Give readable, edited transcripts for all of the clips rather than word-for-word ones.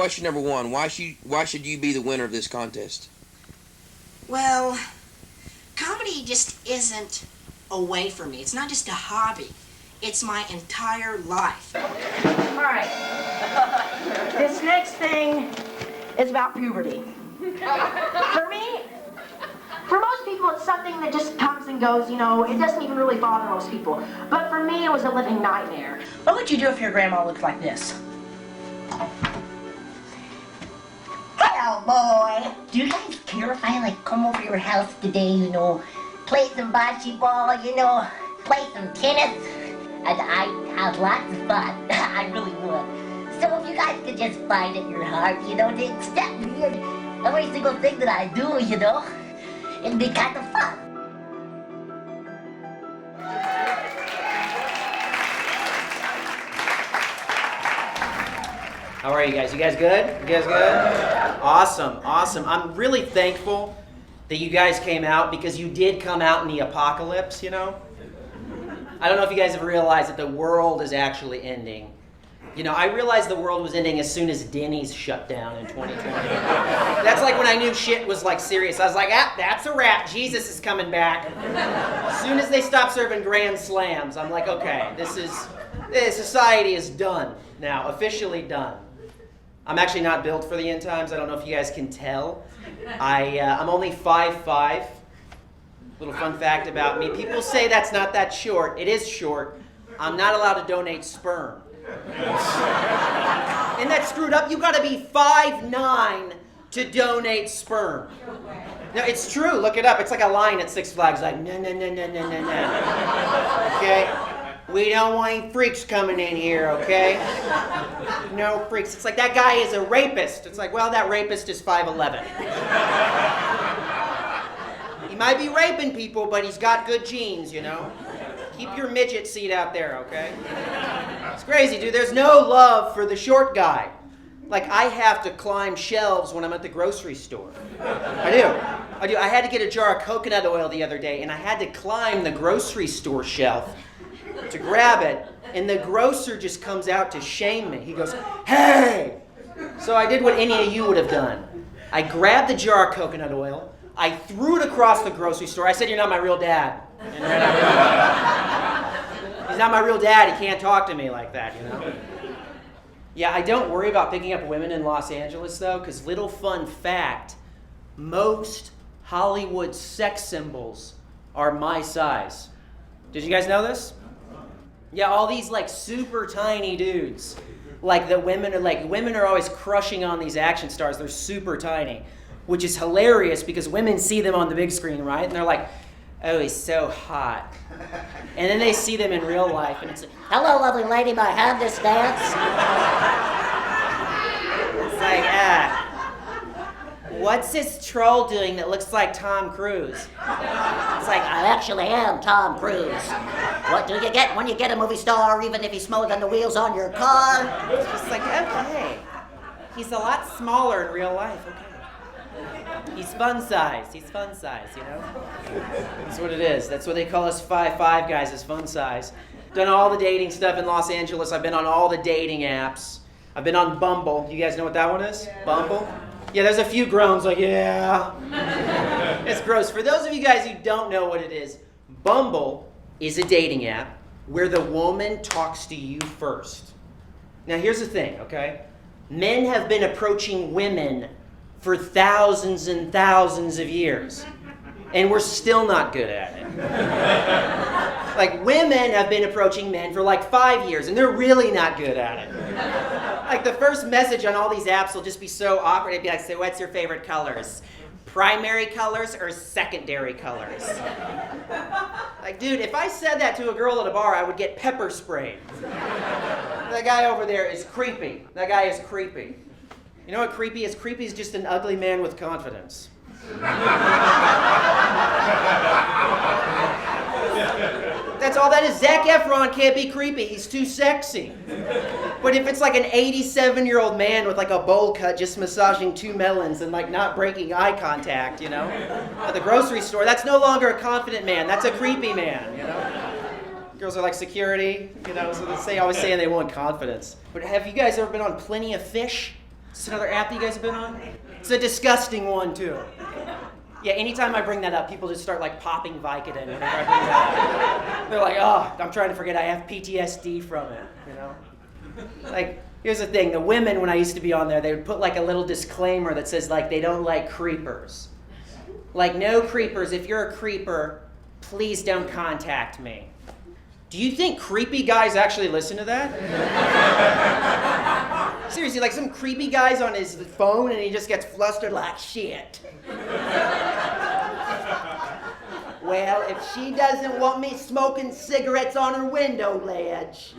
question number one, why should you be the winner of this contest? Well, comedy just isn't a way for me. It's not just a hobby. It's my entire life. All right. This next thing is about puberty. For me, for most people, it's something that just comes and goes, you know. It doesn't even really bother most people. But for me, it was a living nightmare. What would you do if your grandma looked like this? Hello, boy. Do you guys care if I, come over your house today, play some bocce ball, play some tennis? I have lots of fun. I really would. So if you guys could just find it in your heart, to accept me and every single thing that I do, it'd be kind of fun. How are you guys? You guys good? You guys good? Awesome, awesome. I'm really thankful that you guys came out because you did come out in the apocalypse, I don't know if you guys have realized that the world is actually ending. I realized the world was ending as soon as Denny's shut down in 2020. That's like when I knew shit was serious. I was like, that's a wrap. Jesus is coming back. As soon as they stopped serving Grand Slams, I'm like, okay, society is done now, officially done. I'm actually not built for the end times. I don't know if you guys can tell. I'm only 5'5". Little fun fact about me. People say that's not that short. It is short. I'm not allowed to donate sperm. Isn't that screwed up? You gotta be 5'9" to donate sperm. No, it's true. Look it up. It's like a line at Six Flags. Like, no. Okay? We don't want any freaks coming in here, okay? No freaks. It's like, that guy is a rapist. It's like, well, that rapist is 5'11". He might be raping people, but he's got good genes, Keep your midget seat out there, okay? It's crazy, dude. There's no love for the short guy. I have to climb shelves when I'm at the grocery store. I do. I had to get a jar of coconut oil the other day, and I had to climb the grocery store shelf to grab it, and the grocer just comes out to shame me. He goes, hey! So I did what any of you would have done. I grabbed the jar of coconut oil, I threw it across the grocery store. I said, you're not my real dad. He's not my real dad. He can't talk to me like that, Yeah, I don't worry about picking up women in Los Angeles, though, because little fun fact, most Hollywood sex symbols are my size. Did you guys know this? Yeah, all these super tiny dudes. Women are always crushing on these action stars. They're super tiny, which is hilarious because women see them on the big screen, right? And they're like, oh, he's so hot. And then they see them in real life, and it's like, hello, lovely lady, may I have this dance? It's like, what's this troll doing that looks like Tom Cruise? It's like, I actually am Tom Cruise. What do you get when you get a movie star, even if he's smaller than the wheels on your car? It's just like, okay. He's a lot smaller in real life, okay. He's fun size, That's what it is. That's what they call us 5'5" guys, is fun size. Done all the dating stuff in Los Angeles. I've been on all the dating apps. I've been on Bumble. You guys know what that one is? Yeah. Bumble? Yeah, there's a few groans like, yeah. It's gross. For those of you guys who don't know what it is, Bumble is a dating app where the woman talks to you first. Now, here's the thing, okay? Men have been approaching women for thousands and thousands of years, and we're still not good at it. Women have been approaching men for 5 years, and they're really not good at it. The first message on all these apps will just be so awkward. It'd be like, so what's your favorite colors? Primary colors or secondary colors? Dude, if I said that to a girl at a bar, I would get pepper sprayed. That guy over there is creepy. That guy is creepy. You know what creepy is? Creepy is just an ugly man with confidence. That's all that is. Zac Efron can't be creepy. He's too sexy. But if it's an 87-year-old man with a bowl cut just massaging 2 melons and not breaking eye contact, at the grocery store, that's no longer a confident man. That's a creepy man, Girls are security, so they always saying they want confidence. But have you guys ever been on Plenty of Fish? Is this another app that you guys have been on? It's a disgusting one, too. Yeah, anytime I bring that up, people just start like popping Vicodin whenever I bring that up. They're like, oh, I'm trying to forget I have PTSD from it, you know? Like, here's the thing, the women, when I used to be on there, they would put like a little disclaimer that says like, they don't like creepers. Like, no creepers. If you're a creeper, please don't contact me. Do you think creepy guys actually listen to that? Seriously, like some creepy guy's on his phone and he just gets flustered like shit. Well, if she doesn't want me smoking cigarettes on her window ledge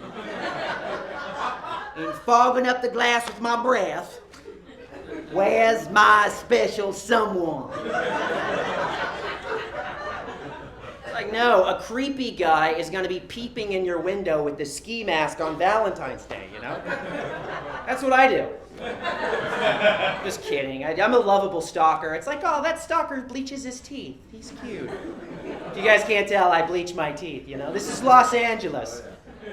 and fogging up the glass with my breath, where's my special someone? Like, no, a creepy guy is going to be peeping in your window with the ski mask on Valentine's Day, you know? That's what I do. Just kidding. I'm a lovable stalker. It's like, oh, that stalker bleaches his teeth. He's cute. If you guys can't tell, I bleach my teeth, you know? This is Los Angeles.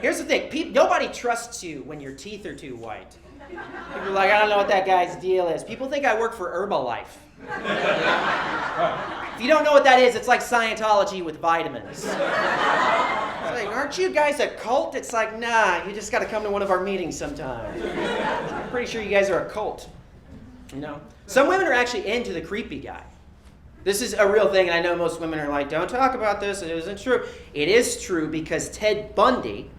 Here's the thing. Nobody trusts you when your teeth are too white. People are like, I don't know what that guy's deal is. People think I work for Herbalife. If you don't know what that is, it's like Scientology with vitamins. It's like, aren't you guys a cult? It's like, nah, you just got to come to one of our meetings sometime. I'm pretty sure you guys are a cult. You know? Some women are actually into the creepy guy. This is a real thing, and I know most women are like, don't talk about this, it isn't true. It is true because Ted Bundy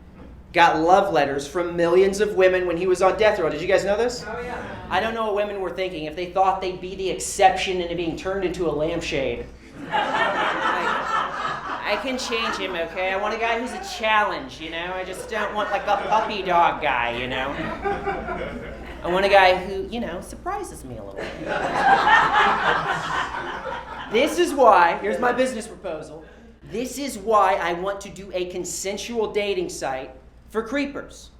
got love letters from millions of women when he was on death row. Did you guys know this? Oh, yeah. I don't know what women were thinking if they thought they'd be the exception into being turned into a lampshade. I can change him, okay? I want a guy who's a challenge, you know? I just don't want like a puppy dog guy, you know? I want a guy who, you know, surprises me a little bit. This is why, here's my business proposal. This is why I want to do a consensual dating site for creepers.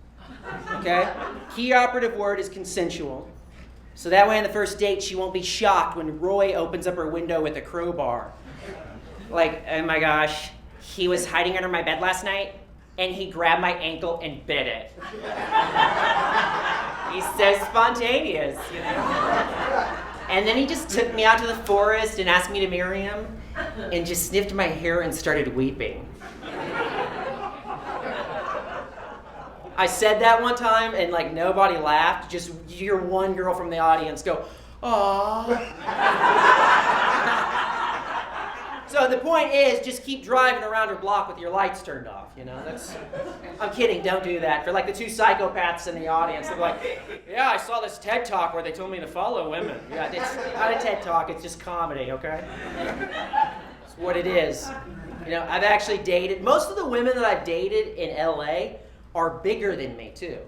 Okay? Key operative word is consensual. So that way on the first date, she won't be shocked when Roy opens up her window with a crowbar. Like, oh my gosh, he was hiding under my bed last night, and he grabbed my ankle and bit it. He's so spontaneous, you know? And then he just took me out to the forest and asked me to marry him, and just sniffed my hair and started weeping. I said that one time, and like nobody laughed. Just you hear one girl from the audience go, "Aww." So the point is, just keep driving around her block with your lights turned off. You know, I'm kidding. Don't do that. For like the two psychopaths in the audience, they're like, "Yeah, I saw this TED Talk where they told me to follow women." Yeah, it's not a TED Talk. It's just comedy. Okay, it's what it is. You know, I've actually dated most of the women that I've dated in LA are bigger than me too,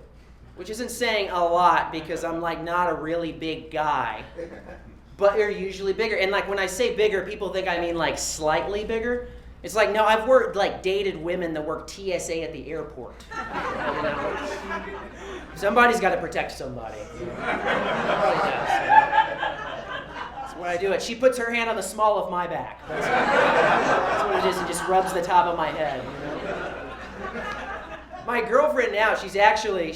which isn't saying a lot because I'm like not a really big guy, but they're usually bigger. And like when I say bigger, people think I mean like slightly bigger. It's like, no, I've dated women that work TSA at the airport. You know? Somebody's got to protect somebody. That's what I do it. She puts her hand on the small of my back. That's what it is, and just rubs the top of my head. You know? My girlfriend now, she's actually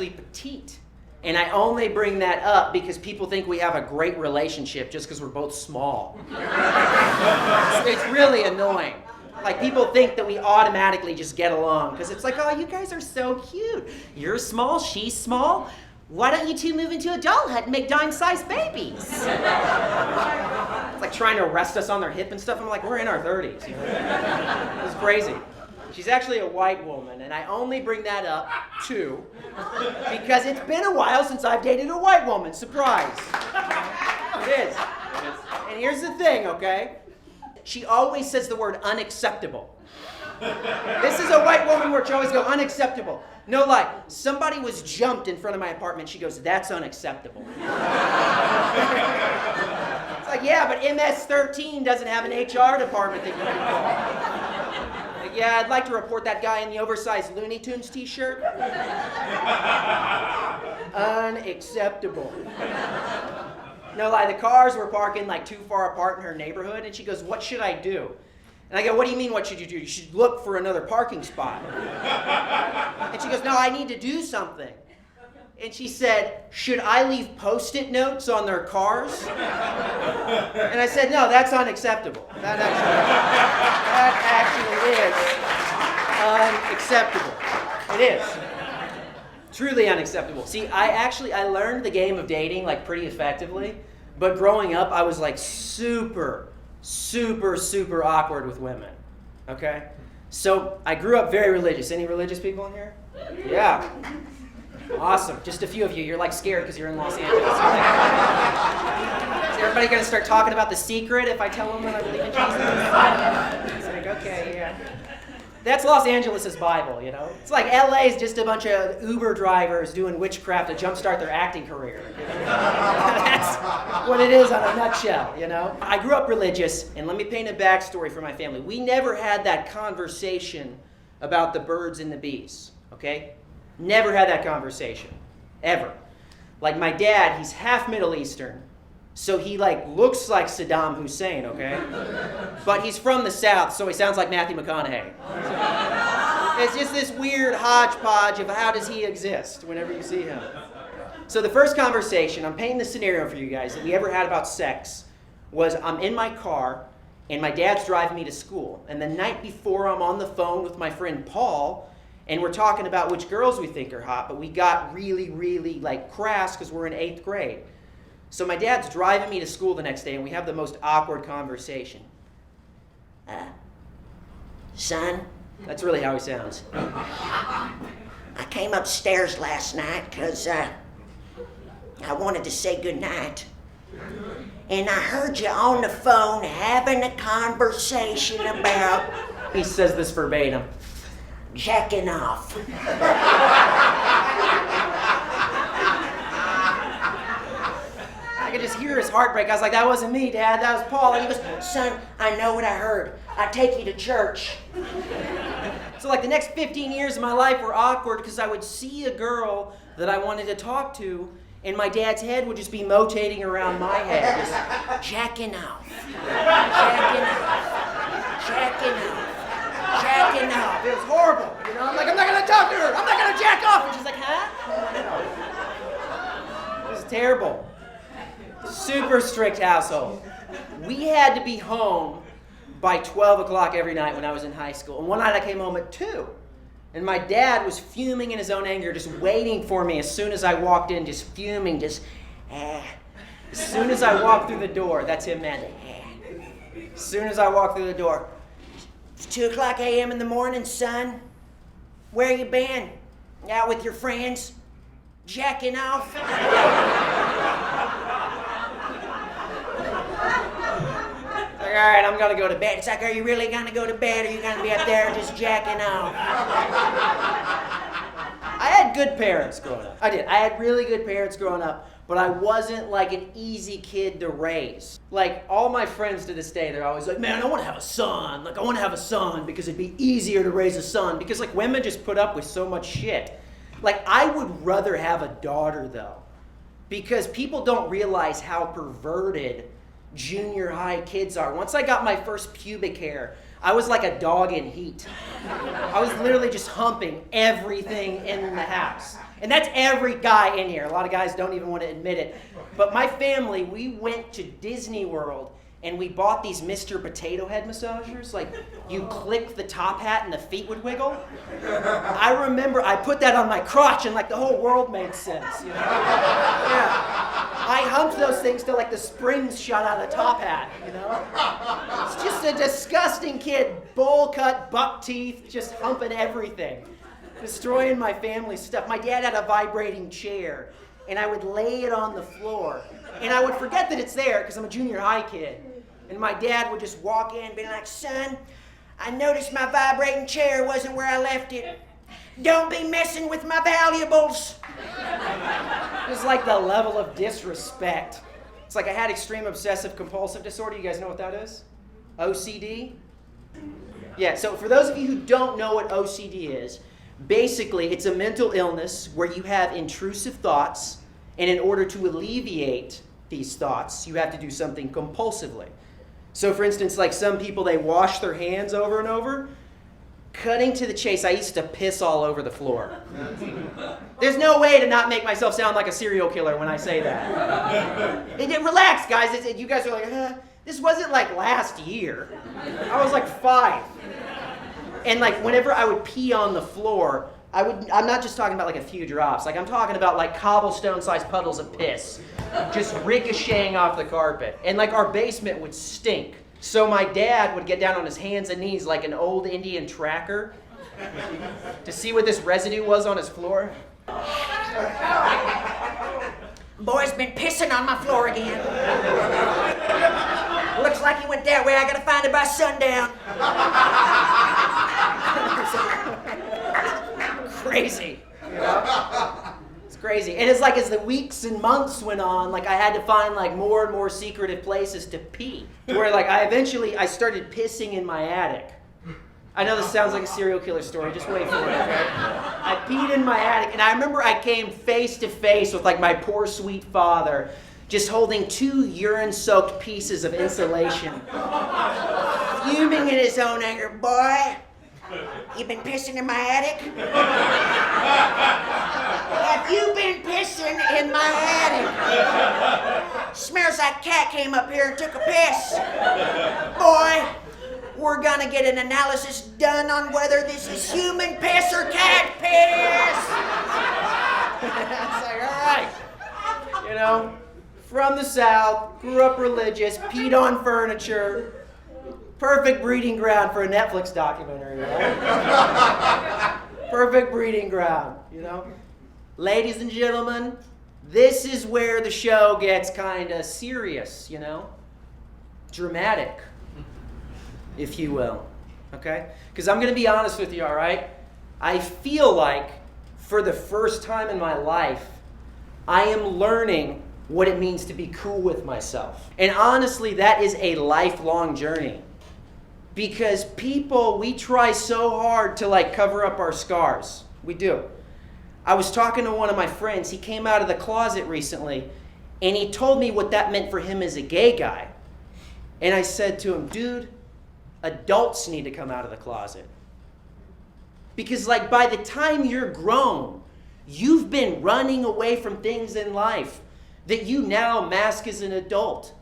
petite. And I only bring that up because people think we have a great relationship just because we're both small. It's really annoying. Like, people think that we automatically just get along because it's like, oh, you guys are so cute. You're small, she's small. Why don't you two move into a doll hut and make dime-sized babies? It's like trying to arrest us on their hip and stuff. I'm like, we're in our 30s. You know? It's crazy. She's actually a white woman, and I only bring that up, too, because it's been a while since I've dated a white woman. Surprise. It is. And here's the thing, okay? She always says the word unacceptable. This is a white woman where she always goes, unacceptable. No lie. Somebody was jumped in front of my apartment. She goes, that's unacceptable. It's like, yeah, but MS-13 doesn't have an HR department that you can call. Yeah, I'd like to report that guy in the oversized Looney Tunes t-shirt. Unacceptable. No lie, the cars were parking like too far apart in her neighborhood, and she goes, what should I do? And I go, what do you mean, what should you do? You should look for another parking spot. And she goes, no, I need to do something. And she said, should I leave Post-it notes on their cars? And I said, no, that's unacceptable. That actually is unacceptable. It is. Truly unacceptable. See, I learned the game of dating like pretty effectively, but growing up, I was like super awkward with women, okay? So I grew up very religious. Any religious people in here? Yeah. Awesome. Just a few of you. You're like scared because you're in Los Angeles. Is everybody going to start talking about The Secret if I tell them that I believe in Jesus? It's like, okay, yeah. That's Los Angeles' Bible, you know? It's like LA is just a bunch of Uber drivers doing witchcraft to jumpstart their acting career. You know? That's what it is on a nutshell, you know? I grew up religious, and let me paint a backstory for my family. We never had that conversation about the birds and the bees, okay? Never had that conversation, ever. Like my dad, he's half Middle Eastern, so he like looks like Saddam Hussein, okay? But he's from the South, so he sounds like Matthew McConaughey. It's just this weird hodgepodge of how does he exist whenever you see him. So the first conversation, I'm painting the scenario for you guys, that we ever had about sex was I'm in my car and my dad's driving me to school. And the night before I'm on the phone with my friend Paul and we're talking about which girls we think are hot, but we got really like crass because we're in 8th grade. So my dad's driving me to school the next day and we have the most awkward conversation. Son, That's really how he sounds. I came upstairs last night because I wanted to say goodnight. And I heard you on the phone having a conversation about He says this verbatim. jacking off. I could just hear his heartbreak. I was like, that wasn't me, Dad, that was Paul. And he goes, Son, I know what I heard. I take you to church. so like the next 15 years of my life were awkward because I would see a girl that I wanted to talk to and my dad's head would just be rotating around my head. Just Jacking off. Jacking off. Jacking off. Jacking off. It was horrible. You know, I'm like, I'm not going to talk to her. I'm not going to jack off. And she's like, huh? It was terrible. Super strict household. We had to be home by 12 o'clock every night when I was in high school. And one night I came home at 2. And my dad was fuming in his own anger, just waiting for me as soon as I walked in, just fuming, just, As soon as I walked through the door, that's him, man. As soon as I walked through the door, It's 2:00 a.m. in the morning, son. Where you been? Out with your friends? Jacking off? like, all right, I'm going to go to bed. It's like, are you really gonna go to bed or are you gonna be up there just jacking off? I had good parents growing up. I did. I had really good parents growing up, but I wasn't like an easy kid to raise. Like all my friends to this day, they're always like, man, I want to have a son. Like I want to have a son because it'd be easier to raise a son because like women just put up with so much shit. Like I would rather have a daughter though, because people don't realize how perverted junior high kids are. Once I got my first pubic hair, I was like a dog in heat. I was literally just humping everything in the house. And that's every guy in here. A lot of guys don't even want to admit it. But my family, we went to Disney World and we bought these Mr. Potato Head massagers. Like, you click the top hat and the feet would wiggle. I remember I put that on my crotch and like the whole world made sense, you know? Yeah. I humped those things till like the springs shot out of the top hat, you know? It's just a disgusting kid, bowl cut, buck teeth, just humping everything. Destroying my family's stuff. My dad had a vibrating chair, and I would lay it on the floor. And I would forget that it's there because I'm a junior high kid. And my dad would just walk in and be like, son, I noticed my vibrating chair wasn't where I left it. Don't be messing with my valuables. It was like the level of disrespect. It's like I had extreme obsessive compulsive disorder. You guys know what that is? OCD? Yeah, so for those of you who don't know what OCD is, basically it's a mental illness where you have intrusive thoughts, and in order to alleviate these thoughts, you have to do something compulsively. So for instance, like some people, they wash their hands over and over Cutting to the chase, I used to piss all over the floor. There's no way to not make myself sound like a serial killer when I say that. Relax, guys. You guys are like, this wasn't like last year. I was like 5. And like whenever I would pee on the floor, I'm not just talking about like a few drops. Like I'm talking about like cobblestone-sized puddles of piss just ricocheting off the carpet. And like our basement would stink. So my dad would get down on his hands and knees like an old Indian tracker to see what this residue was on his floor. Boy's been pissing on my floor again. Looks like he went that way. I gotta find it by sundown. Crazy, you know? It's crazy. And it's like as the weeks and months went on, like I had to find like more and more secretive places to pee. Where like I started pissing in my attic. I know this sounds like a serial killer story, just wait for it, okay? I peed in my attic, and I remember I came face to face with like my poor sweet father, just holding 2 urine-soaked pieces of insulation. Fuming in his own anger. Boy, you been pissing in my attic? Have you been pissing in my attic? Smells like cat came up here and took a piss. Boy, we're gonna get an analysis done on whether this is human piss or cat piss. It's like, all right. You know, from the South, grew up religious, peed on furniture. Perfect breeding ground for a Netflix documentary, right? Perfect breeding ground, you know? Ladies and gentlemen, this is where the show gets kind of serious, you know? Dramatic, if you will, okay? Because I'm going to be honest with you, all right? I feel like, for the first time in my life, I am learning what it means to be cool with myself. And honestly, that is a lifelong journey. Because people, we try so hard to like cover up our scars. We do. I was talking to one of my friends. He came out of the closet recently, and he told me what that meant for him as a gay guy. And I said to him, dude, adults need to come out of the closet. Because like by the time you're grown, you've been running away from things in life that you now mask as an adult.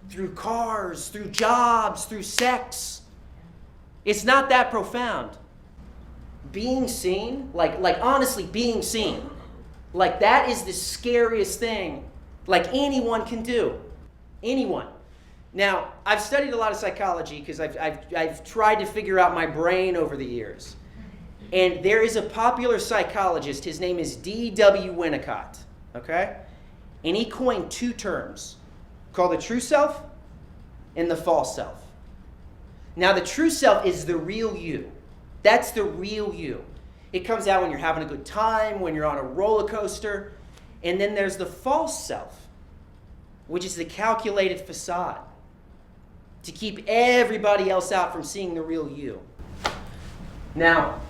Through cars, through jobs, through sex. It's not that profound. Being seen, like honestly being seen, like that is the scariest thing like anyone can do. Anyone. Now, I've studied a lot of psychology because I've tried to figure out my brain over the years. And there is a popular psychologist, his name is D.W. Winnicott, okay? And he coined 2 terms called the true self and the false self. Now, the true self is the real you. That's the real you. It comes out when you're having a good time, when you're on a roller coaster. And then there's the false self, which is the calculated facade to keep everybody else out from seeing the real you. Now,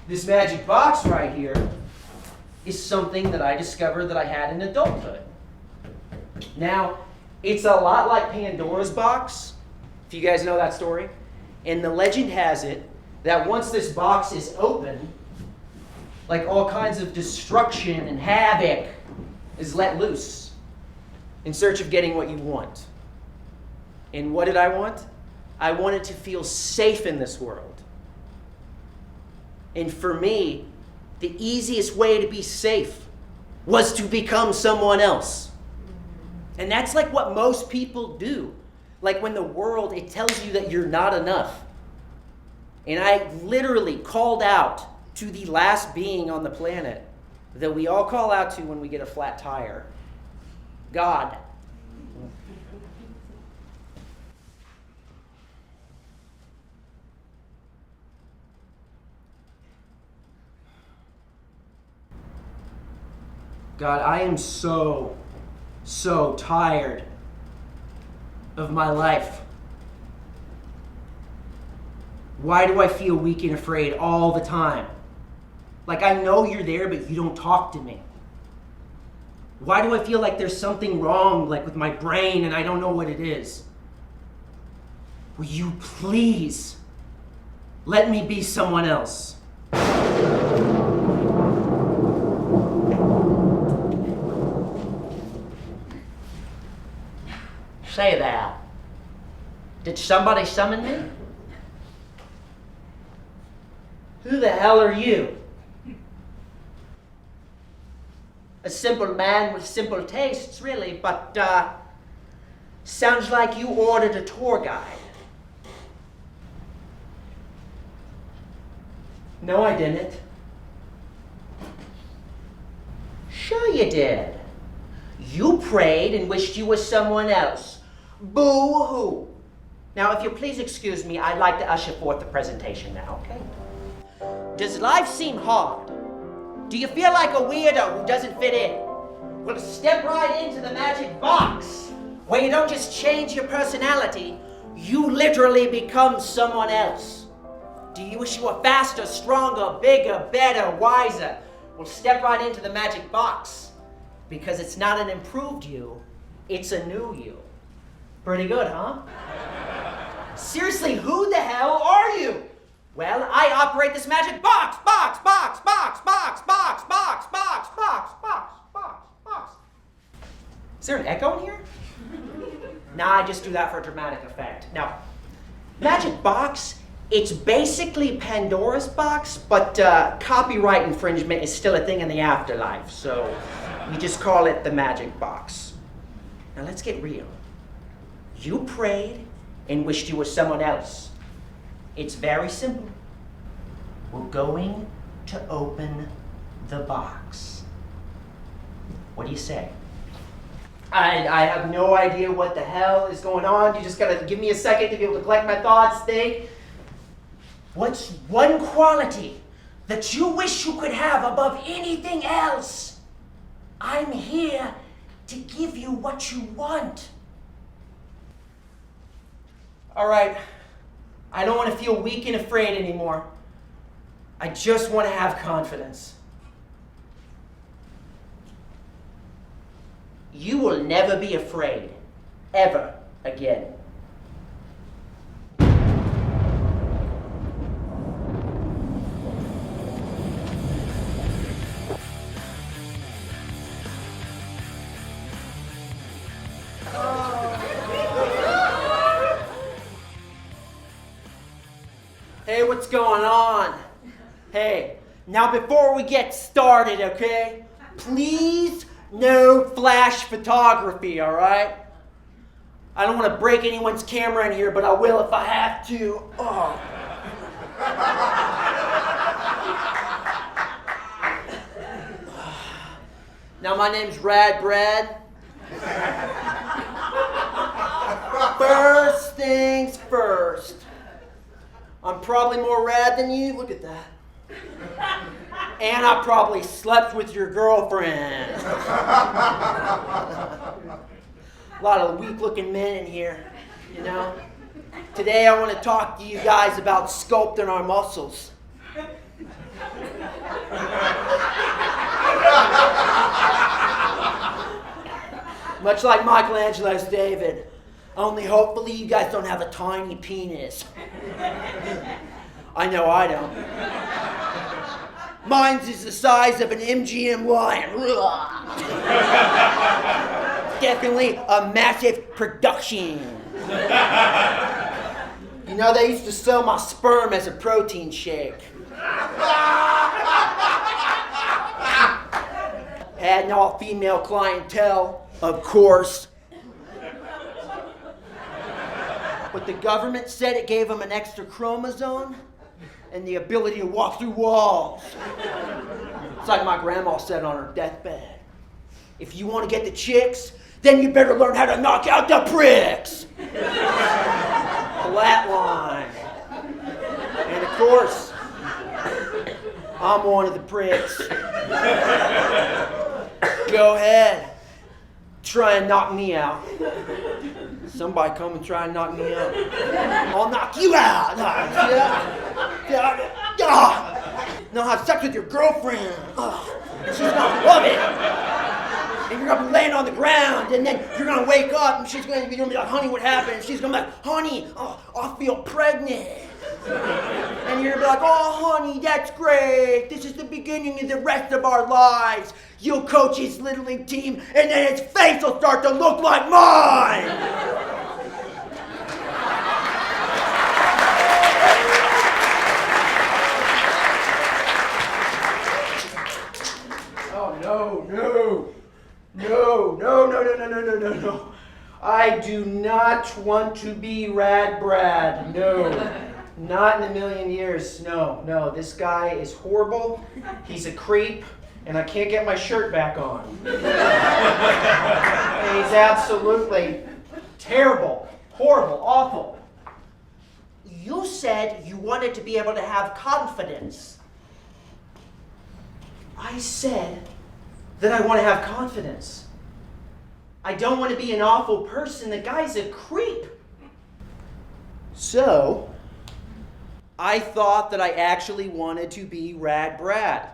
this magic box right here is something that I discovered that I had in adulthood. Now, it's a lot like Pandora's box, if you guys know that story. And the legend has it that once this box is open, like all kinds of destruction and havoc is let loose in search of getting what you want. And what did I want? I wanted to feel safe in this world. And for me, the easiest way to be safe was to become someone else. And that's like what most people do. Like when the world, it tells you that you're not enough. And I literally called out to the last being on the planet that we all call out to when we get a flat tire. God. God, I am so tired of my life. Why do I feel weak and afraid all the time? Like I know you're there, but you don't talk to me. Why do I feel like there's something wrong, like with my brain, and I don't know what it is? Will you please Let me be someone else. Say that. Did somebody summon me? Who the hell are you? A simple man with simple tastes, really, but sounds like you ordered a tour guide. No, I didn't. Sure you did. You prayed and wished you were someone else. Boo-hoo. Now, if you please excuse me, I'd like to usher forth the presentation now, okay? Does life seem hard? Do you feel like a weirdo who doesn't fit in? Well, step right into the magic box, where you don't just change your personality, you literally become someone else. Do you wish you were faster, stronger, bigger, better, wiser? Well, step right into the magic box, because it's not an improved you, it's a new you. Pretty good, huh? Seriously, who the hell are you? Well, I operate this magic box. Is there an echo in here? Nah, I just do that for dramatic effect. Now, magic box, it's basically Pandora's box, but copyright infringement is still a thing in the afterlife, so we just call it the magic box. Now, let's get real. You prayed and wished you were someone else. It's very simple. We're going to open the box. What do you say? I have no idea what the hell is going on. You just gotta give me a second to be able to collect my thoughts, think. What's one quality that you wish you could have above anything else? I'm here to give you what you want. All right, I don't want to feel weak and afraid anymore. I just want to have confidence. You will never be afraid, ever again. Hey, what's going on? Hey, now before we get started, okay? Please, no flash photography, all right? I don't want to break anyone's camera in here, but I will if I have to. Oh. Now, my name's Rad Brad. First things first. I'm probably more rad than you. Look at that. And I probably slept with your girlfriend. A lot of weak-looking men in here, you know. Today I want to talk to you guys about sculpting our muscles. Much like Michelangelo's David. Only hopefully you guys don't have a tiny penis. I know I don't. Mine's is the size of an MGM lion. Definitely a massive production. You know, they used to sell my sperm as a protein shake. Had an all-female clientele, of course. But the government said it gave them an extra chromosome and the ability to walk through walls. It's like my grandma said on her deathbed. If you want to get the chicks, then you better learn how to knock out the pricks. Flatline. And of course, I'm one of the pricks. Go ahead. Try and knock me out. Somebody come and try and knock me out. I'll knock you out. No, have sex with your girlfriend. She's gonna love it. And you're gonna be laying on the ground, and then you're gonna wake up, and she's gonna be like, honey, what happened? And she's gonna be like, honey, I feel pregnant. And you're gonna be like, oh, honey, that's great. This is the beginning of the rest of our lives. You'll coach his Little League team, and then his face will start to look like mine. Oh, no. I do not want to be Rad Brad. No. Not in a million years. No. This guy is horrible. He's a creep, and I can't get my shirt back on. And he's absolutely terrible, horrible, awful. You said you wanted to be able to have confidence. I said that I want to have confidence. I don't want to be an awful person. The guy's a creep. So, I thought that I actually wanted to be Rad Brad.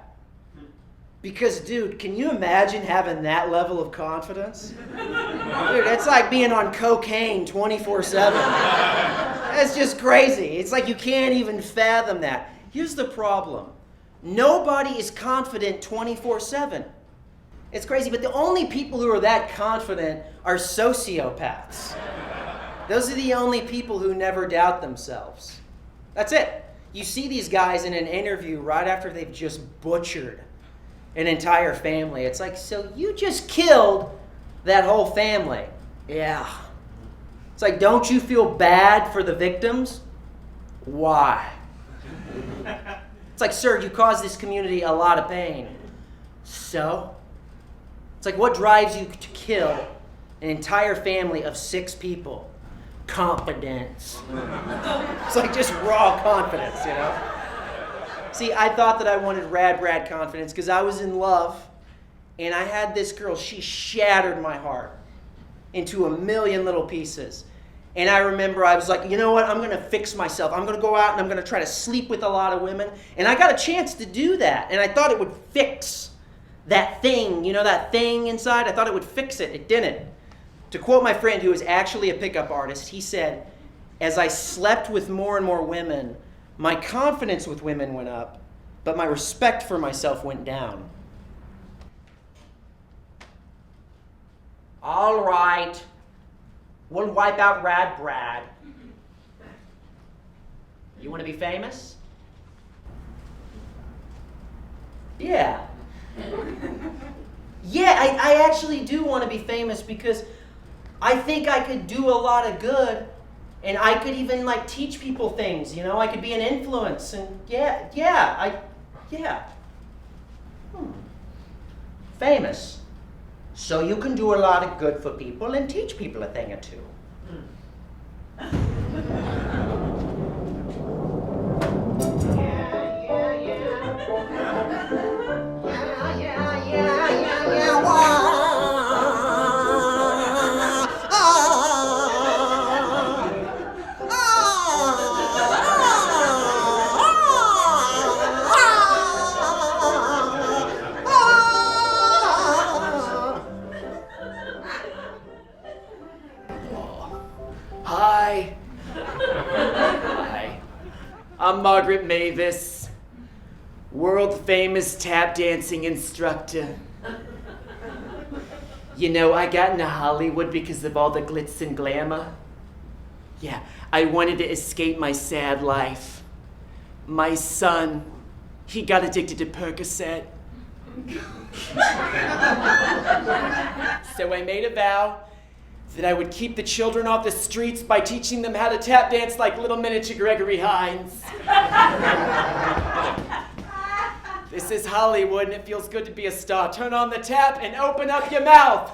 Because, dude, can you imagine having that level of confidence? Dude, it's like being on cocaine 24/7. That's just crazy. It's like you can't even fathom that. Here's the problem. Nobody is confident 24/7. It's crazy, but the only people who are that confident are sociopaths. Those are the only people who never doubt themselves. That's it. You see these guys in an interview right after they've just butchered an entire family. It's like, so you just killed that whole family. Yeah. It's like, don't you feel bad for the victims? Why? It's like, sir, you caused this community a lot of pain. So? It's like, what drives you to kill an entire family of 6 people? Confidence. It's like just raw confidence, you know? See, I thought that I wanted Rad Brad confidence because I was in love, and I had this girl. She shattered my heart into a million little pieces. And I remember I was like, you know what? I'm going to fix myself. I'm going to go out and I'm going to try to sleep with a lot of women. And I got a chance to do that. And I thought it would fix that thing, you know, that thing inside. I thought it would fix it. It didn't. To quote my friend who is actually a pickup artist, he said, as I slept with more and more women, my confidence with women went up, but my respect for myself went down. All right. We'll wipe out Rad Brad. You want to be famous? Yeah. Yeah, I actually do want to be famous because I think I could do a lot of good, and I could even like teach people things, you know? I could be an influence, and yeah. Famous. So you can do a lot of good for people and teach people a thing or two. Hi. I'm Margaret Mavis, world-famous tap dancing instructor. You know, I got into Hollywood because of all the glitz and glamour. Yeah, I wanted to escape my sad life. My son, he got addicted to Percocet. So I made a vow that I would keep the children off the streets by teaching them how to tap dance like little miniature Gregory Hines. This is Hollywood, and it feels good to be a star. Turn on the tap and open up your mouth.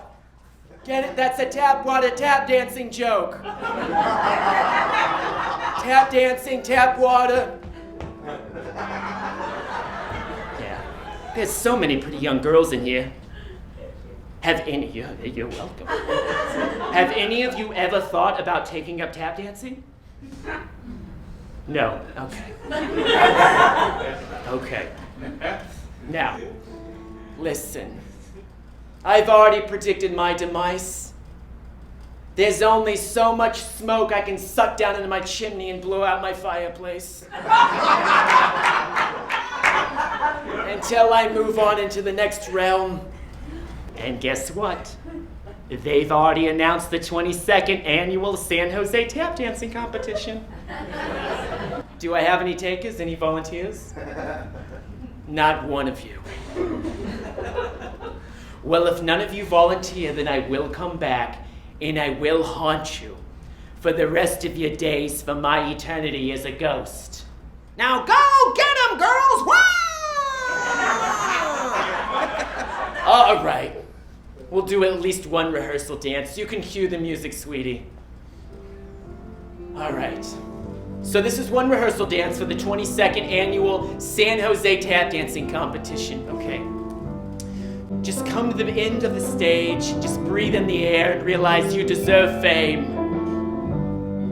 Get it? That's a tap water tap dancing joke. Tap dancing, tap water. Yeah. There's so many pretty young girls in here. You're welcome. Have any of you ever thought about taking up tap dancing? No. Okay. Okay. Now, listen. I've already predicted my demise. There's only so much smoke I can suck down into my chimney and blow out my fireplace. Until I move on into the next realm. And guess what? They've already announced the 22nd annual San Jose tap dancing competition. Do I have any takers? Any volunteers? Not one of you. Well, if none of you volunteer, then I will come back and I will haunt you for the rest of your days for my eternity as a ghost. Now go get 'em, girls! Woo! All right. We'll do at least one rehearsal dance. You can cue the music, sweetie. All right. So this is one rehearsal dance for the 22nd annual San Jose tap dancing competition, okay? Just come to the end of the stage, just breathe in the air and realize you deserve fame.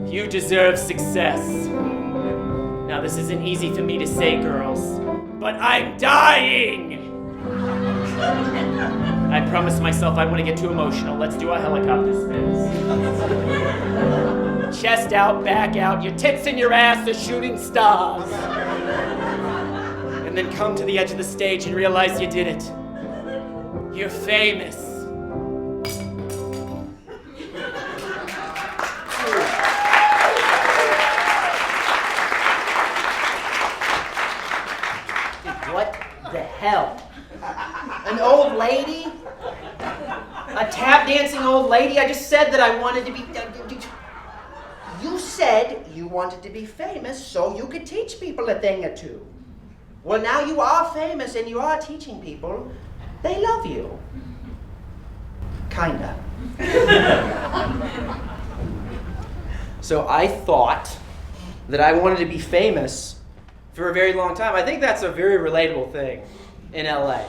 You deserve success. Now this isn't easy for me to say, girls, but I'm dying! I promised myself I wouldn't get too emotional. Let's do a helicopter spins. Chest out, back out, your tits and your ass are shooting stars. And then come to the edge of the stage and realize you did it. You're famous. What the hell? An old lady? A tap dancing old lady? I just said that I wanted to be... You said you wanted to be famous so you could teach people a thing or two. Well, now you are famous and you are teaching people. They love you. Kinda. So I thought that I wanted to be famous for a very long time. I think that's a very relatable thing in LA.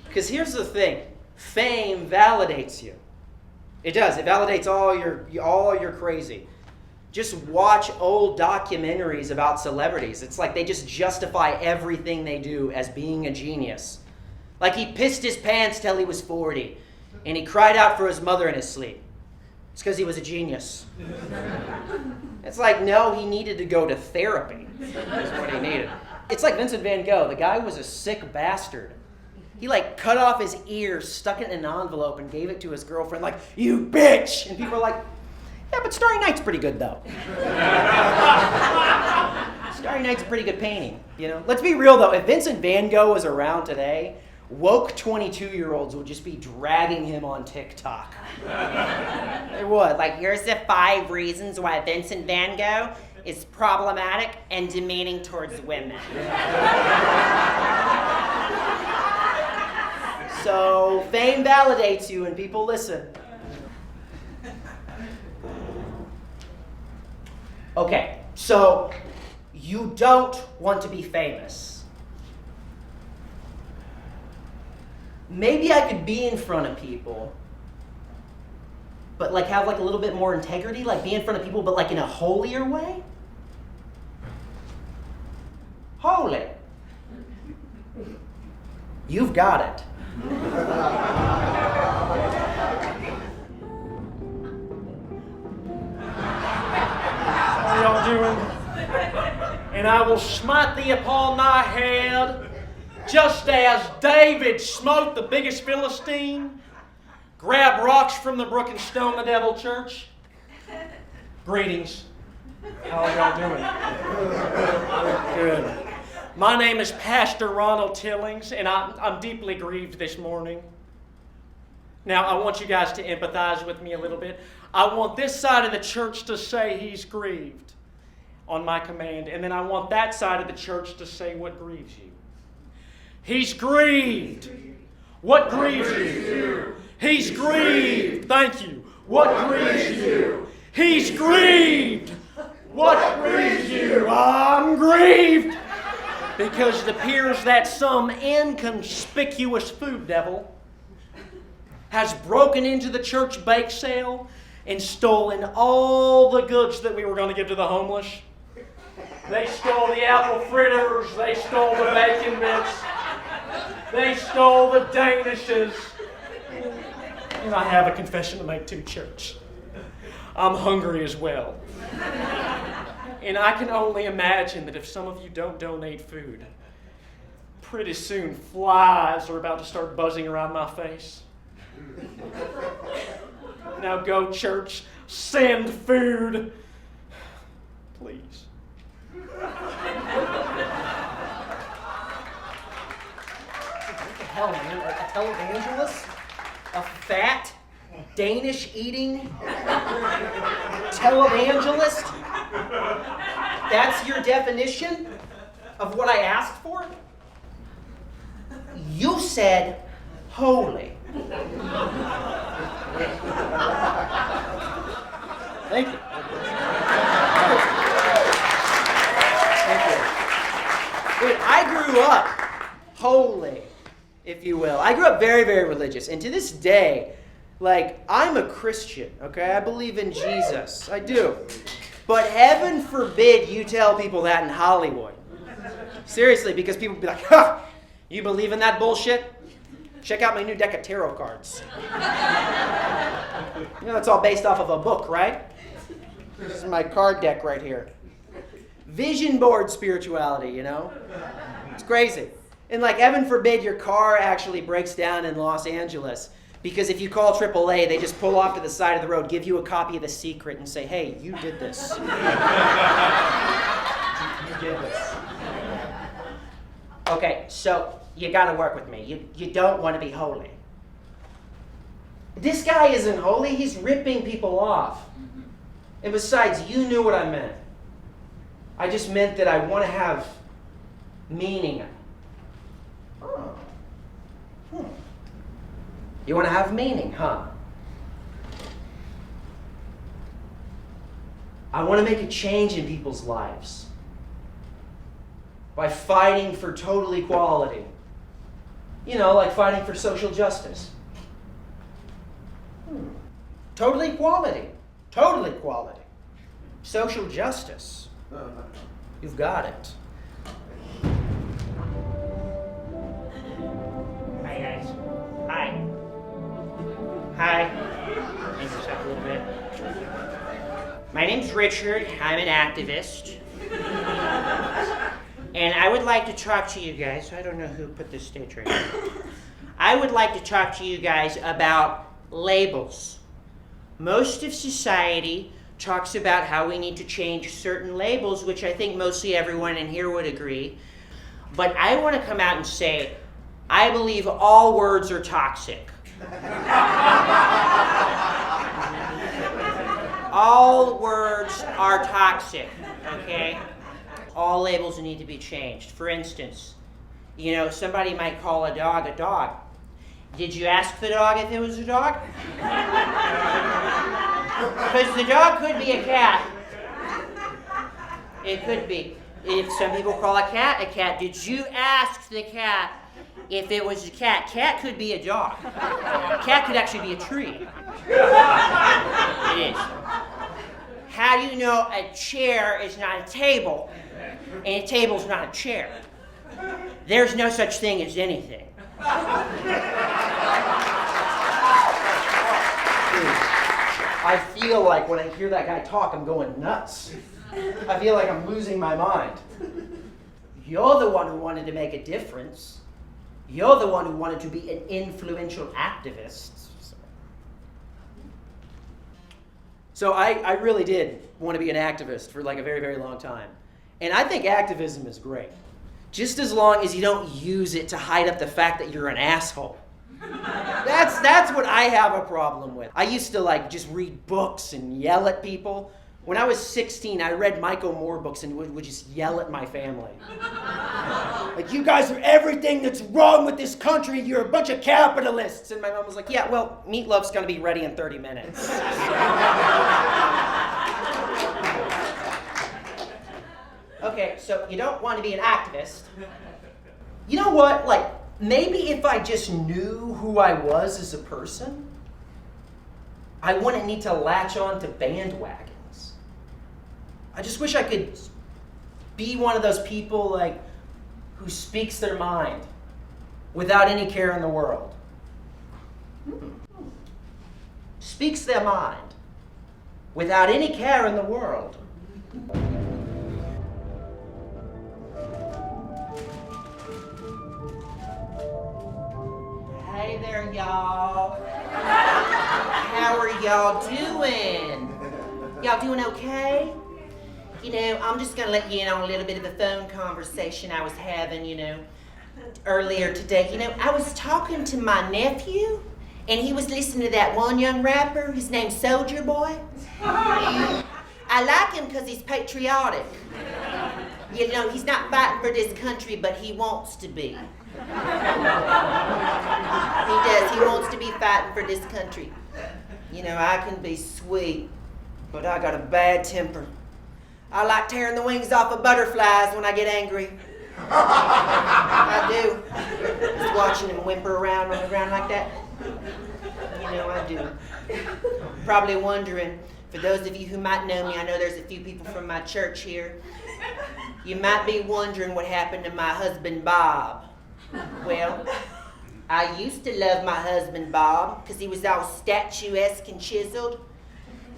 Because here's the thing, fame validates you. It does, it validates all your crazy. Just watch old documentaries about celebrities. It's like they just justify everything they do as being a genius. Like he pissed his pants till he was 40, and he cried out for his mother in his sleep. It's because he was a genius. It's like, no, he needed to go to therapy. That's what he needed. It's like Vincent van Gogh. The guy was a sick bastard. He like cut off his ear, stuck it in an envelope, and gave it to his girlfriend like, you bitch! And people are like, yeah, but Starry Night's pretty good though. Starry Night's a pretty good painting, you know? Let's be real though, if Vincent van Gogh was around today, woke 22-year-olds would just be dragging him on TikTok. They would. Like, here's the 5 reasons why Vincent van Gogh is problematic and demeaning towards women. So, fame validates you and people listen. Okay, so you don't want to be famous. Maybe I could be in front of people, but like have like a little bit more integrity, like be in front of people, but like in a holier way? Holy. You've got it. How y'all doing? And I will smite thee upon thy head, just as David smote the biggest Philistine, grabbed rocks from the brook and stoned the devil church. Greetings. How are y'all doing? Good. My name is Pastor Ronald Tillings, and I'm deeply grieved this morning. Now, I want you guys to empathize with me a little bit. I want this side of the church to say he's grieved on my command, and then I want that side of the church to say what grieves you. He's grieved. What grieves you? He's grieved. Thank you. What grieves you? He's grieved. What grieves you? I'm grieved. Because it appears that some inconspicuous food devil has broken into the church bake sale and stolen all the goods that we were going to give to the homeless. They stole the apple fritters. They stole the bacon bits. They stole the danishes. And I have a confession to make too, church. I'm hungry as well. And I can only imagine that if some of you don't donate food, pretty soon flies are about to start buzzing around my face. Now go, church, send food. Please. What the hell, man? A televangelist? A fat, Danish-eating televangelist? That's your definition of what I asked for? You said holy. Thank you. Thank you. Wait, I grew up holy, if you will. I grew up very, very religious. And to this day, like, I'm a Christian, okay? I believe in Jesus. I do. But heaven forbid you tell people that in Hollywood. Seriously, because people be like, ha! You believe in that bullshit? Check out my new deck of tarot cards. You know, it's all based off of a book, right? This is my card deck right here. Vision board spirituality, you know? It's crazy. And like, heaven forbid your car actually breaks down in Los Angeles. Because if you call AAA, they just pull off to the side of the road, give you a copy of The Secret, and say, hey, you did this. You did this. Okay, so you got to work with me. You don't want to be holy. This guy isn't holy. He's ripping people off. And besides, you knew what I meant. I just meant that I want to have meaning. Oh. You want to have meaning, huh? I want to make a change in people's lives by fighting for total equality. You know, like fighting for social justice. Total equality. Total equality. Social justice. You've got it. Hi, guys. Hi. Hi. Thanks for a little bit. My name's Richard. I'm an activist. And I would like to talk to you guys. I don't know who put this stage right here. I would like to talk to you guys about labels. Most of society talks about how we need to change certain labels, which I think mostly everyone in here would agree. But I want to come out and say, I believe all words are toxic. All words are toxic, okay? All labels need to be changed. For instance, you know, somebody might call a dog a dog. Did you ask the dog if it was a dog? Because the dog could be a cat. It could be. If some people call a cat, did you ask the cat if it was a cat? Cat could be a dog. Cat could actually be a tree. It is. How do you know a chair is not a table and a table's not a chair? There's no such thing as anything. I feel like when I hear that guy talk, I'm going nuts. I feel like I'm losing my mind. You're the one who wanted to make a difference. You're the one who wanted to be an influential activist. So I really did want to be an activist for like a very, very long time. And I think activism is great. Just as long as you don't use it to hide up the fact that you're an asshole. That's what I have a problem with. I used to like just read books and yell at people. When I was 16, I read Michael Moore books and would just yell at my family. Like, you guys are everything that's wrong with this country. You're a bunch of capitalists. And my mom was like, yeah, well, meatloaf's going to be ready in 30 minutes. Okay, so you don't want to be an activist. You know what? Like, maybe if I just knew who I was as a person, I wouldn't need to latch on to bandwagons. I just wish I could be one of those people, like, who speaks their mind without any care in the world. Speaks their mind. without any care in the world. Hey there, y'all. How are y'all doing? Y'all doing okay? You know, I'm just gonna let you in on a little bit of a phone conversation I was having, earlier today. I was talking to my nephew, and he was listening to that one young rapper. His name's Soldier Boy. I like him because he's patriotic. He's not fighting for this country, but he wants to be. He does. He wants to be fighting for this country. I can be sweet, but I got a bad temper. I like tearing the wings off of butterflies when I get angry. I do. Just watching him whimper around on the ground like that. I do. Probably wondering, for those of you who might know me, I know there's a few people from my church here. You might be wondering what happened to my husband, Bob. Well, I used to love my husband, Bob, because he was all statuesque and chiseled.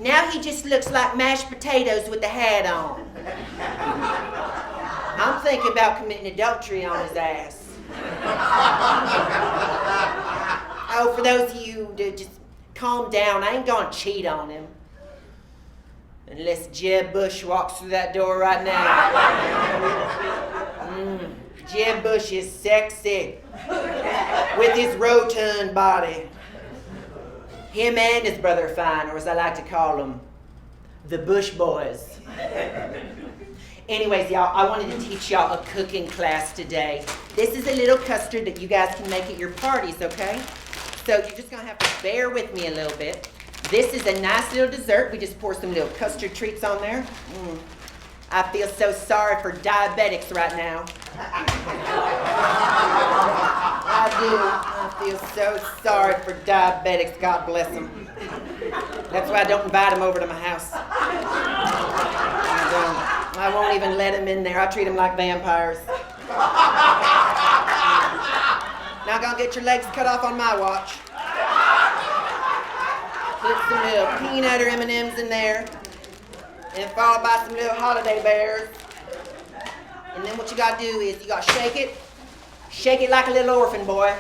Now he just looks like mashed potatoes with a hat on. I'm thinking about committing adultery on his ass. Oh, for those of you who just calm down, I ain't gonna cheat on him. Unless Jeb Bush walks through that door right now. Jeb Bush is sexy with his rotund body. Him and his brother Fine, or as I like to call them, the Bush Boys. Anyways, y'all, I wanted to teach y'all a cooking class today. This is a little custard that you guys can make at your parties, okay? So you're just gonna have to bear with me a little bit. This is a nice little dessert. We just pour some little custard treats on there. I feel so sorry for diabetics right now. I do. I feel so sorry for diabetics. God bless them. That's why I don't invite them over to my house. I won't even let them in there. I treat them like vampires. Not gonna get your legs cut off on my watch. Put some little peanut or M&Ms in there, and followed by some little holiday bears. And then what you gotta do is you gotta shake it like a little orphan boy.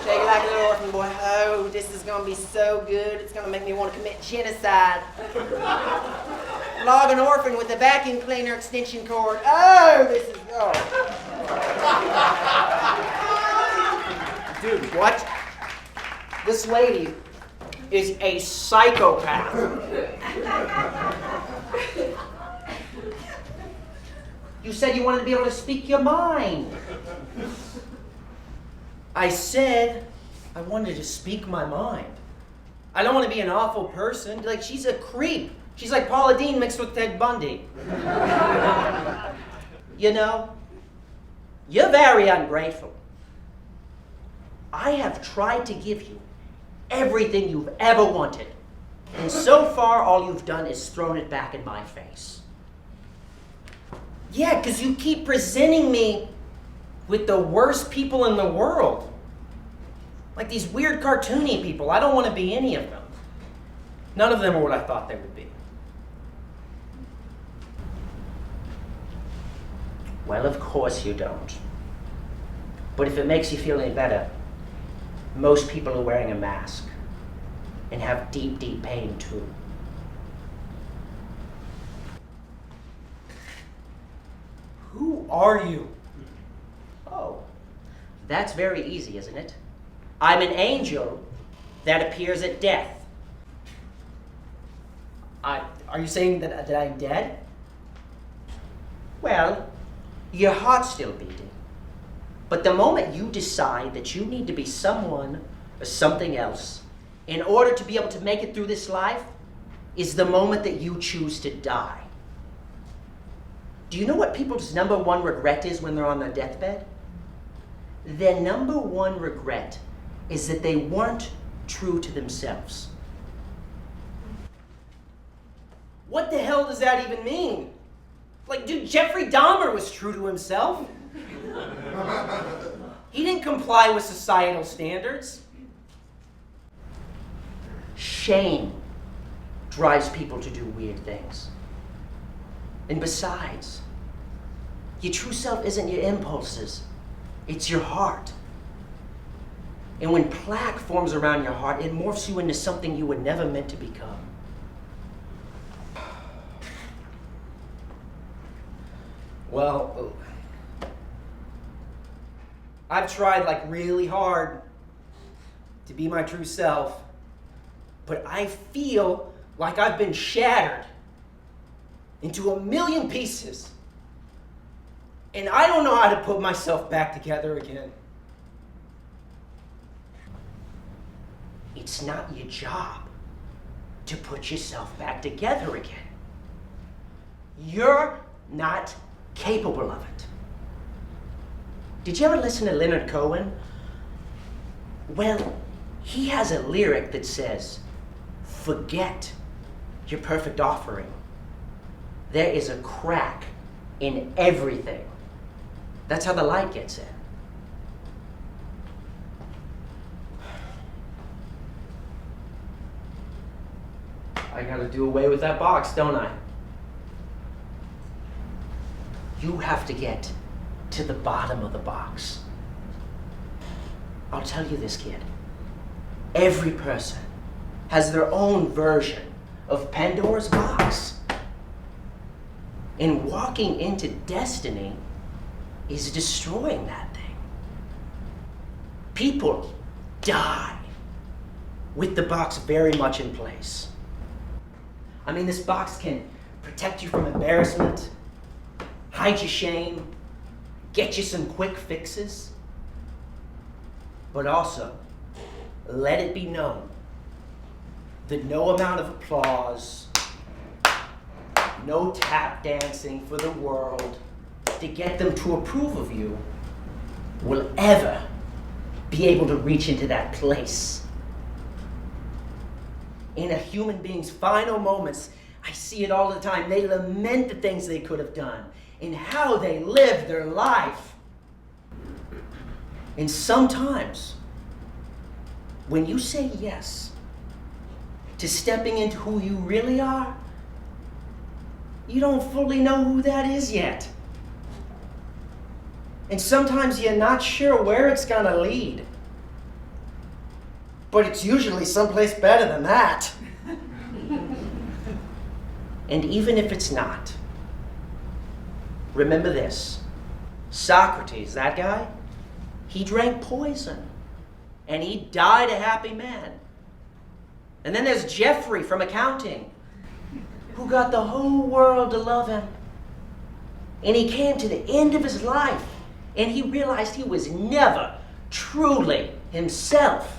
Shake it like a little orphan boy. Oh, this is gonna be so good. It's gonna make me want to commit genocide. Log an orphan with a vacuum cleaner extension cord. Oh, this is Dude, what? This lady is a psychopath. You said you wanted to be able to speak your mind. I said I wanted to speak my mind. I don't want to be an awful person. Like, she's a creep. She's like Paula Deen mixed with Ted Bundy. You're very ungrateful. I have tried to give you everything you've ever wanted. And so far, all you've done is thrown it back in my face. Yeah, because you keep presenting me with the worst people in the world. Like these weird cartoony people. I don't want to be any of them. None of them are what I thought they would be. Well, of course you don't. But if it makes you feel any better, most people are wearing a mask and have deep, deep pain too. Who are you? Oh, that's very easy, isn't it? I'm an angel that appears at death. Are you saying that I'm dead? Well, your heart's still beating. But the moment you decide that you need to be someone or something else in order to be able to make it through this life is the moment that you choose to die. Do you know what people's number one regret is when they're on their deathbed? Their number one regret is that they weren't true to themselves. What the hell does that even mean? Like, dude, Jeffrey Dahmer was true to himself. He didn't comply with societal standards. Shame drives people to do weird things. And besides, your true self isn't your impulses, it's your heart. And when plaque forms around your heart, it morphs you into something you were never meant to become. Well, I've tried like really hard to be my true self, but I feel like I've been shattered into a million pieces, and I don't know how to put myself back together again. It's not your job to put yourself back together again. You're not capable of it. Did you ever listen to Leonard Cohen? Well, he has a lyric that says, "Forget your perfect offering. There is a crack in everything." That's how the light gets in. I gotta do away with that box, don't I? You have to get to the bottom of the box. I'll tell you this, kid. Every person has their own version of Pandora's box. And walking into destiny is destroying that thing. People die with the box very much in place. I mean, this box can protect you from embarrassment, hide your shame, get you some quick fixes, but also let it be known that no amount of applause, no tap dancing for the world to get them to approve of you will ever be able to reach into that place. In a human being's final moments, I see it all the time. They lament the things they could have done and how they lived their life. And sometimes, when you say yes to stepping into who you really are, you don't fully know who that is yet. And sometimes you're not sure where it's gonna lead. But it's usually someplace better than that. And even if it's not, remember this. Socrates, that guy, he drank poison and he died a happy man. And then there's Jeffrey from accounting, who got the whole world to love him. And he came to the end of his life and he realized he was never truly himself.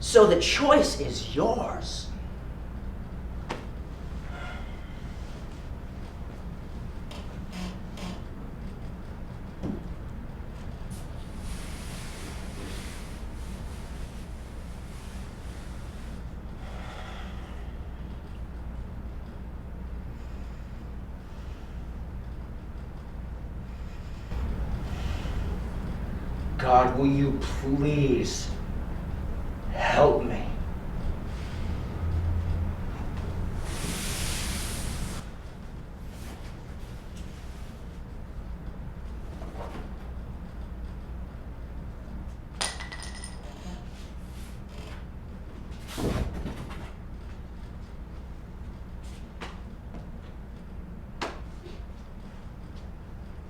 So the choice is yours. God, will you please help me?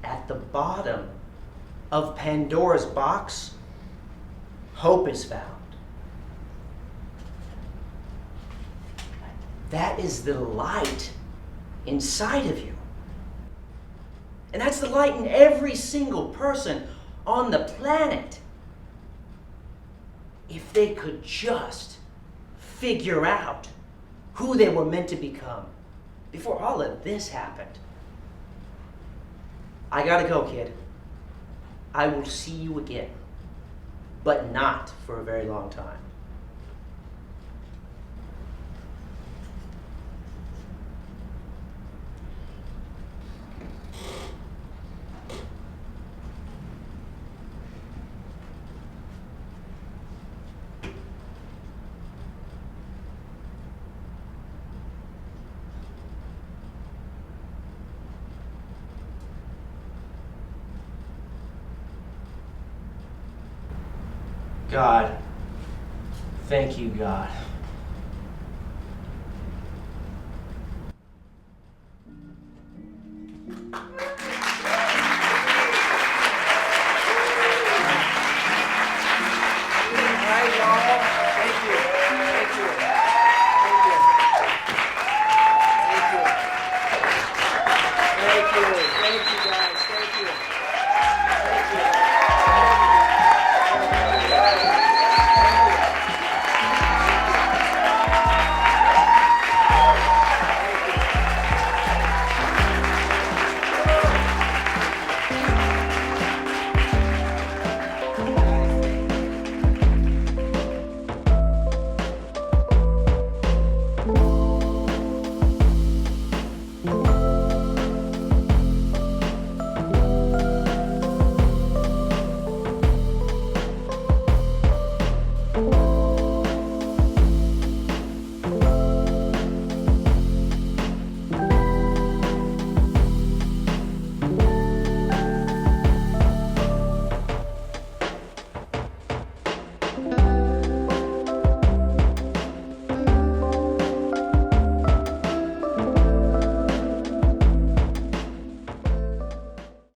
At the bottom of Pandora's box, hope is found. That is the light inside of you. And that's the light in every single person on the planet. If they could just figure out who they were meant to become before all of this happened. I gotta go, kid. I will see you again, but not for a very long time. God. Thank you, God.